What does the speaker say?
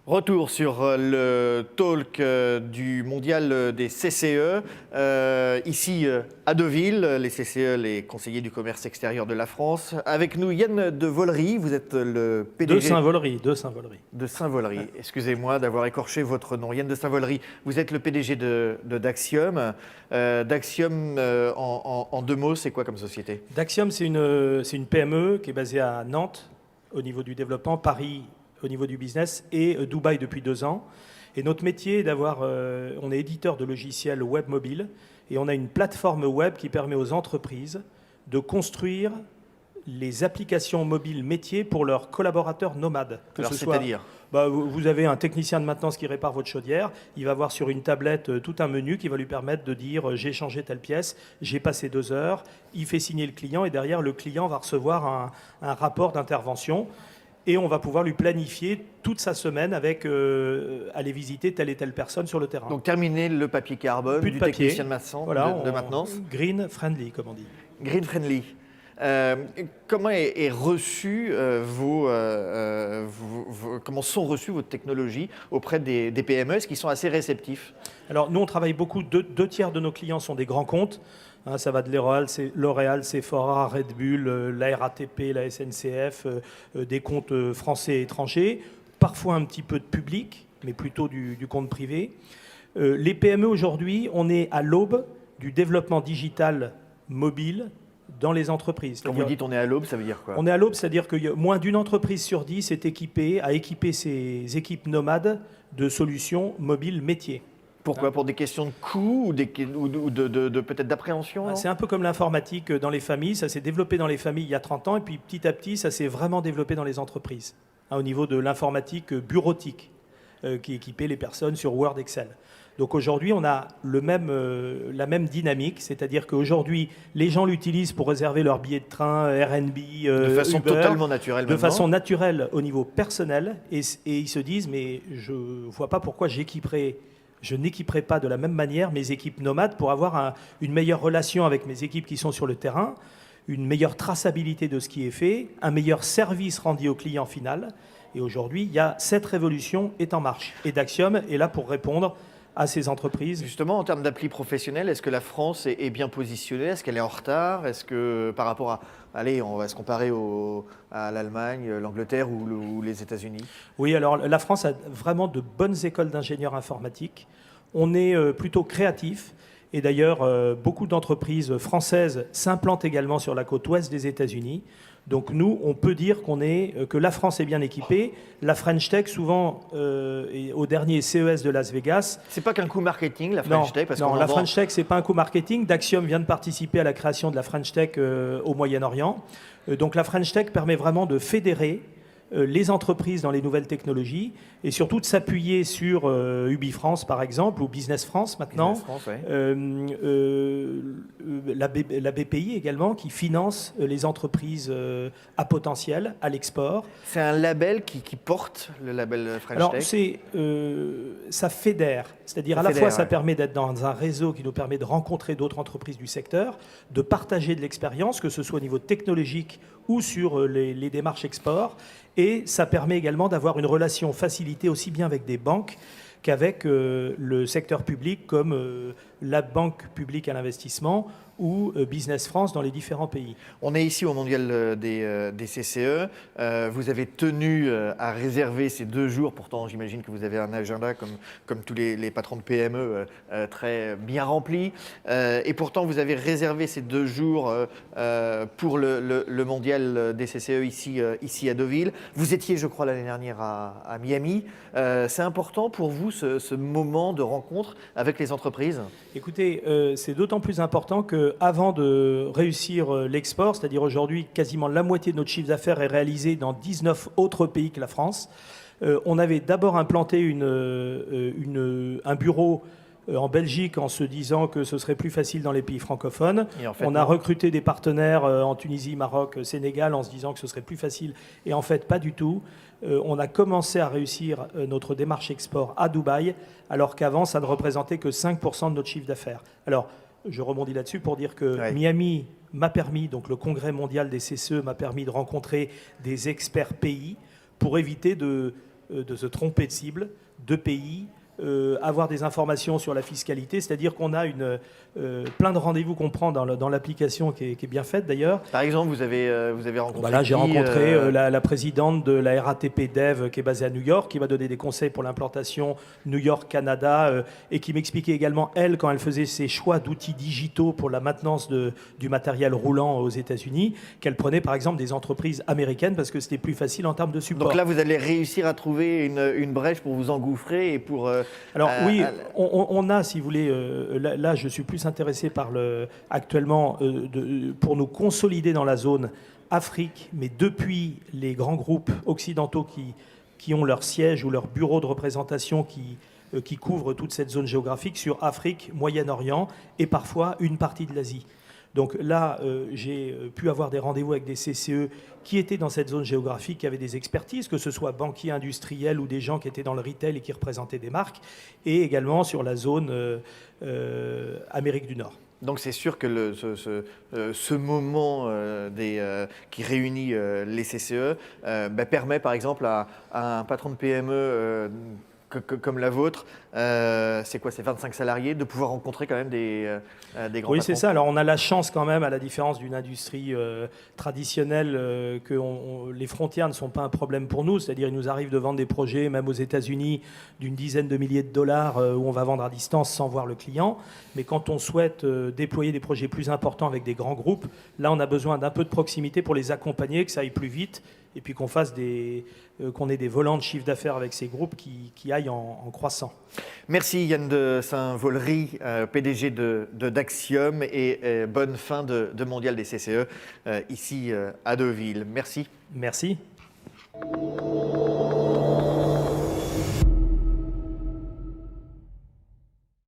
Retour sur le talk du mondial des CCE, ici à Deauville, les CCE, les conseillers du commerce extérieur de la France. Avec nous Yann de Volery, vous êtes le PDG… De Saint-Volery. De Saint-Volery, excusez-moi d'avoir écorché votre nom. Yann de Saint-Volery, vous êtes le PDG de Daxium. Daxium, en deux mots, c'est quoi comme société? Daxium, c'est une PME qui est basée à Nantes, au niveau du développement, Paris au niveau du business, et Dubaï depuis 2 ans. Et notre métier est on est éditeur de logiciels web mobile, et on a une plateforme web qui permet aux entreprises de construire les applications mobiles métiers pour leurs collaborateurs nomades. Alors, c'est-à-dire vous avez un technicien de maintenance qui répare votre chaudière, il va voir sur une tablette tout un menu qui va lui permettre de dire j'ai changé telle pièce, j'ai passé 2 heures, il fait signer le client et derrière le client va recevoir un rapport d'intervention et on va pouvoir lui planifier toute sa semaine avec aller visiter telle et telle personne sur le terrain. Donc terminer le papier carbone du technicien de maintenance. Green friendly comme on dit. Green friendly. Comment est reçu comment sont reçues votre technologie auprès des PME? Est-ce qu'ils sont assez réceptifs? Alors nous on travaille beaucoup, 2 tiers de nos clients sont des grands comptes. Ça va de L'Oréal, Sephora, Red Bull, la RATP, la SNCF, des comptes français et étrangers, parfois un petit peu de public, mais plutôt du compte privé. Les PME aujourd'hui, on est à l'aube du développement digital mobile dans les entreprises. Quand vous dites on est à l'aube, ça veut dire quoi? On est à l'aube, c'est-à-dire que moins d'une entreprise sur 10 est équipée, a équipé ses équipes nomades de solutions mobiles métiers. Pourquoi? Pour des questions de coût ou peut-être d'appréhension? C'est un peu comme l'informatique dans les familles. Ça s'est développé dans les familles il y a 30 ans et puis petit à petit, ça s'est vraiment développé dans les entreprises, au niveau de l'informatique bureautique qui équipait les personnes sur Word, Excel. Donc aujourd'hui, on a la même dynamique, c'est-à-dire qu'aujourd'hui, les gens l'utilisent pour réserver leurs billets de train, Airbnb, de façon Uber, totalement naturelle. De façon naturelle au niveau personnel, et ils se disent, mais je ne vois pas pourquoi je n'équiperai pas de la même manière mes équipes nomades pour avoir une meilleure relation avec mes équipes qui sont sur le terrain, une meilleure traçabilité de ce qui est fait, un meilleur service rendu au client final. Et aujourd'hui, cette révolution est en marche. Et Daxium est là pour répondre à ces entreprises. Justement, en termes d'appli professionnelle, est-ce que la France est bien positionnée? Est-ce qu'elle est en retard? Est-ce que par rapport à… Allez, on va se comparer à l'Allemagne, l'Angleterre ou les États-Unis? Oui, alors la France a vraiment de bonnes écoles d'ingénieurs informatiques. On est plutôt créatif. Et d'ailleurs, beaucoup d'entreprises françaises s'implantent également sur la côte ouest des États-Unis. Donc nous, on peut dire que la France est bien équipée. La French Tech, souvent, au dernier CES de Las Vegas… C'est pas qu'un coup marketing, la French Tech? Non, la French Tech, c'est pas un coup marketing. Daxium vient de participer à la création de la French Tech au Moyen-Orient. Donc la French Tech permet vraiment de fédérer les entreprises dans les nouvelles technologies et surtout de s'appuyer sur UbiFrance par exemple ou Business France maintenant, la BPI également qui finance les entreprises à potentiel, à l'export. C'est un label qui porte le label French Tech. Alors ça fédère, c'est-à-dire à la fois ça permet d'être dans un réseau qui nous permet de rencontrer d'autres entreprises du secteur, de partager de l'expérience, que ce soit au niveau technologique ou sur les démarches export. Et ça permet également d'avoir une relation facilitée aussi bien avec des banques qu'avec le secteur public comme la Banque publique à l'investissement ou Business France dans les différents pays. On est ici au Mondial des CCE. Vous avez tenu à réserver ces 2 jours. Pourtant, j'imagine que vous avez un agenda comme tous les patrons de PME très bien rempli. Et pourtant, vous avez réservé ces 2 jours pour le Mondial des CCE ici à Deauville. Vous étiez, je crois, l'année dernière à Miami. C'est important pour vous ce moment de rencontre avec les entreprises? Écoutez, c'est d'autant plus important qu'avant de réussir l'export, c'est-à-dire aujourd'hui quasiment la moitié de notre chiffre d'affaires est réalisé dans 19 autres pays que la France, on avait d'abord implanté un bureau en Belgique en se disant que ce serait plus facile dans les pays francophones. En fait, on a recruté des partenaires en Tunisie, Maroc, Sénégal en se disant que ce serait plus facile. Et en fait, pas du tout. On a commencé à réussir notre démarche export à Dubaï, alors qu'avant, ça ne représentait que 5% de notre chiffre d'affaires. Alors, je rebondis là-dessus pour dire que Miami m'a permis, donc le congrès mondial des CCE m'a permis de rencontrer des experts pays pour éviter de de se tromper de cible, de pays, avoir des informations sur la fiscalité, c'est-à-dire qu'on a plein de rendez-vous qu'on prend dans l'application qui est bien faite d'ailleurs. Par exemple, vous avez rencontré Là, j'ai rencontré la présidente de la RATP Dev qui est basée à New York, qui va donner des conseils pour l'implantation New York-Canada et qui m'expliquait également, elle, quand elle faisait ses choix d'outils digitaux pour la maintenance du matériel roulant aux États-Unis, qu'elle prenait par exemple des entreprises américaines parce que c'était plus facile en termes de support. Donc là, vous allez réussir à trouver une brèche pour vous engouffrer et pour... Alors oui, on a, si vous voulez, là je suis plus intéressé actuellement pour nous consolider dans la zone Afrique, mais depuis les grands groupes occidentaux qui ont leur siège ou leur bureau de représentation qui couvrent toute cette zone géographique sur Afrique, Moyen-Orient et parfois une partie de l'Asie. Donc là, j'ai pu avoir des rendez-vous avec des CCE qui étaient dans cette zone géographique, qui avaient des expertises, que ce soit banquiers industriels ou des gens qui étaient dans le retail et qui représentaient des marques, et également sur la zone Amérique du Nord. Donc c'est sûr que ce moment qui réunit les CCE permet par exemple à un patron de PME comme la vôtre, c'est quoi, c'est 25 salariés, de pouvoir rencontrer quand même des grands patrons. Oui, c'est ça. Alors on a la chance quand même, à la différence d'une industrie traditionnelle, que les frontières ne sont pas un problème pour nous. C'est-à-dire il nous arrive de vendre des projets, même aux États-Unis, d'une dizaine de milliers de dollars où on va vendre à distance sans voir le client. Mais quand on souhaite déployer des projets plus importants avec des grands groupes, là on a besoin d'un peu de proximité pour les accompagner, que ça aille plus vite et puis qu'on ait des volants de chiffre d'affaires avec ces groupes qui aillent en croissant. Merci Yann de Saint-Vaulery, PDG d'Axiom, et bonne fin de Mondial des CCE ici à Deauville. Merci. Merci.